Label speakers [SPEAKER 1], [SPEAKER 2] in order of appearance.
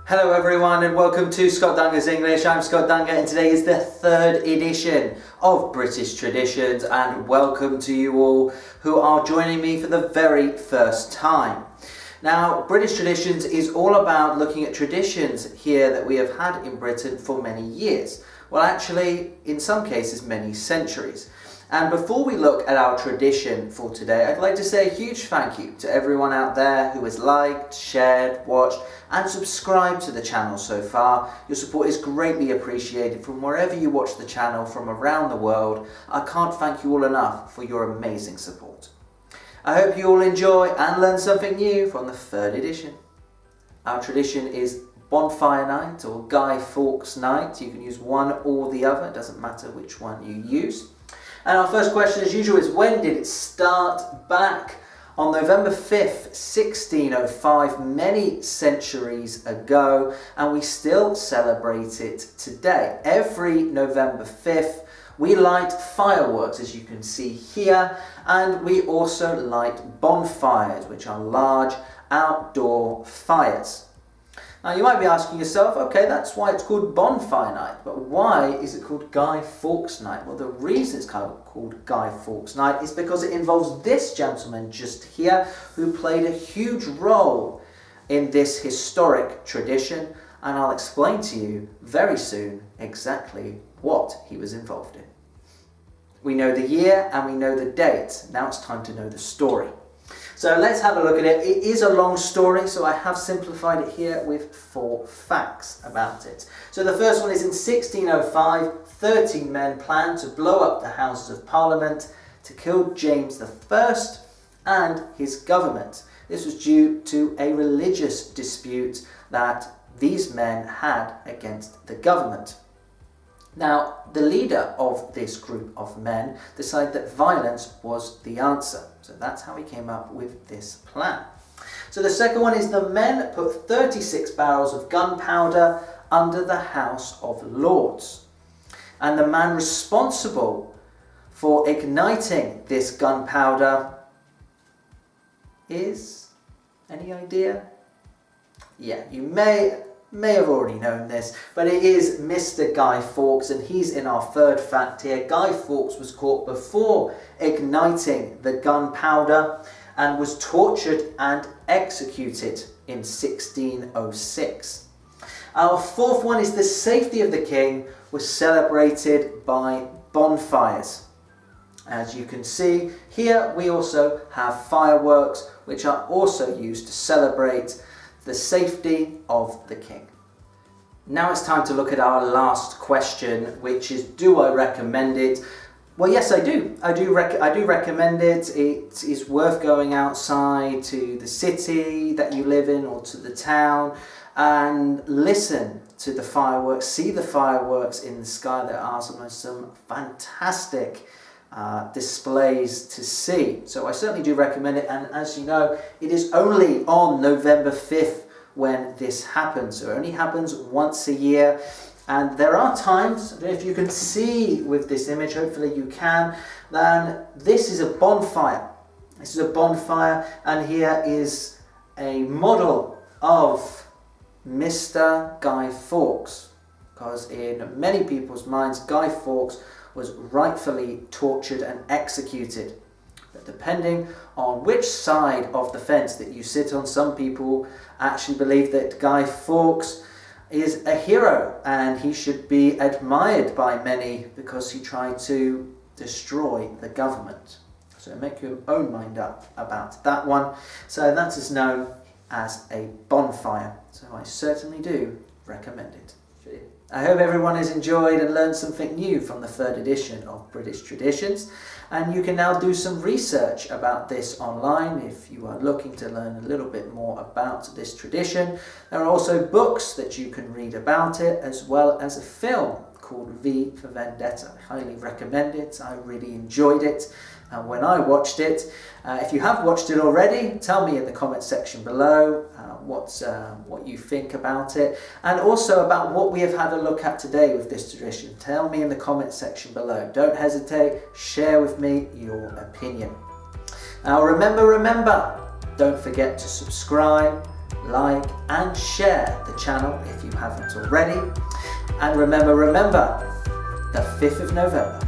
[SPEAKER 1] Hello everyone and welcome to Scott Dunger's English. I'm Scott Dunger and today is the third edition of British Traditions, and welcome to you all who are joining me for the very first time. Now, British Traditions is all about looking at traditions here that we have had in Britain for many years. Well, actually, in some cases, many centuries. And before we look at our tradition for today, I'd like to say a huge thank you to everyone out there who has liked, shared, watched and subscribed to the channel so far. Your support is greatly appreciated from wherever you watch the channel from around the world. I can't thank you all enough for your amazing support. I hope you all enjoy and learn something new from the third edition. Our tradition is Bonfire Night or Guy Fawkes Night. You can use one or the other, it doesn't matter which one you use. And our first question as usual is, when did it start? Back on November 5th, 1605, many centuries ago, and we still celebrate it today. Every November 5th, we light fireworks, as you can see here, and we also light bonfires, which are large outdoor fires. Now you might be asking yourself, okay, that's why it's called Bonfire Night, but why is it called Guy Fawkes Night? Well, the reason it's called Guy Fawkes Night is because it involves this gentleman just here who played a huge role in this historic tradition, and I'll explain to you very soon exactly what he was involved in. We know the year and we know the date. Now it's time to know the story. So let's have a look at it. It is a long story, so I have simplified it here with 4 facts about it. So the first one is, in 1605, 13 men planned to blow up the Houses of Parliament to kill James I and his government. This was due to a religious dispute that these men had against the government. Now, the leader of this group of men decided that violence was the answer. So that's how he came up with this plan. So the second one is, the men put 36 barrels of gunpowder under the House of Lords. And the man responsible for igniting this gunpowder is, any idea? Yeah, you may have already known this, but it is Mr. Guy Fawkes, and he's in our third fact here. Guy Fawkes was caught before igniting the gunpowder and was tortured and executed in 1606. Our fourth one is, the safety of the king was celebrated by bonfires. As you can see here, we also have fireworks, which are also used to celebrate the safety of the king. Now it's time to look at our last question, which is, do I recommend it? Well, yes, I do. I do recommend it. It is worth going outside to the city that you live in or to the town and listen to the fireworks, see the fireworks in the sky. There are some fantastic displays to see. So I certainly do recommend it, and as you know, it is only on November 5th when this happens. So it only happens once a year, and there are times, I don't know if you can see with this image, hopefully you can, then this is a bonfire. This is a bonfire, and here is a model of Mr. Guy Fawkes, because in many people's minds, Guy Fawkes was rightfully tortured and executed. But depending on which side of the fence that you sit on, some people actually believe that Guy Fawkes is a hero and he should be admired by many because he tried to destroy the government. So make your own mind up about that one. So that is known as a bonfire. So I certainly do recommend it. I hope everyone has enjoyed and learned something new from the third edition of British Traditions, and you can now do some research about this online if you are looking to learn a little bit more about this tradition. There are also books that you can read about it, as well as a film called V for Vendetta. I highly recommend it. I really enjoyed it when I watched it. If you have watched it already, tell me in the comment section below what you think about it, and also about what we have had a look at today with this tradition. Tell me in the comment section below. Don't hesitate, share with me your opinion. Now remember, don't forget to subscribe, like and share the channel if you haven't already. And remember, the 5th of November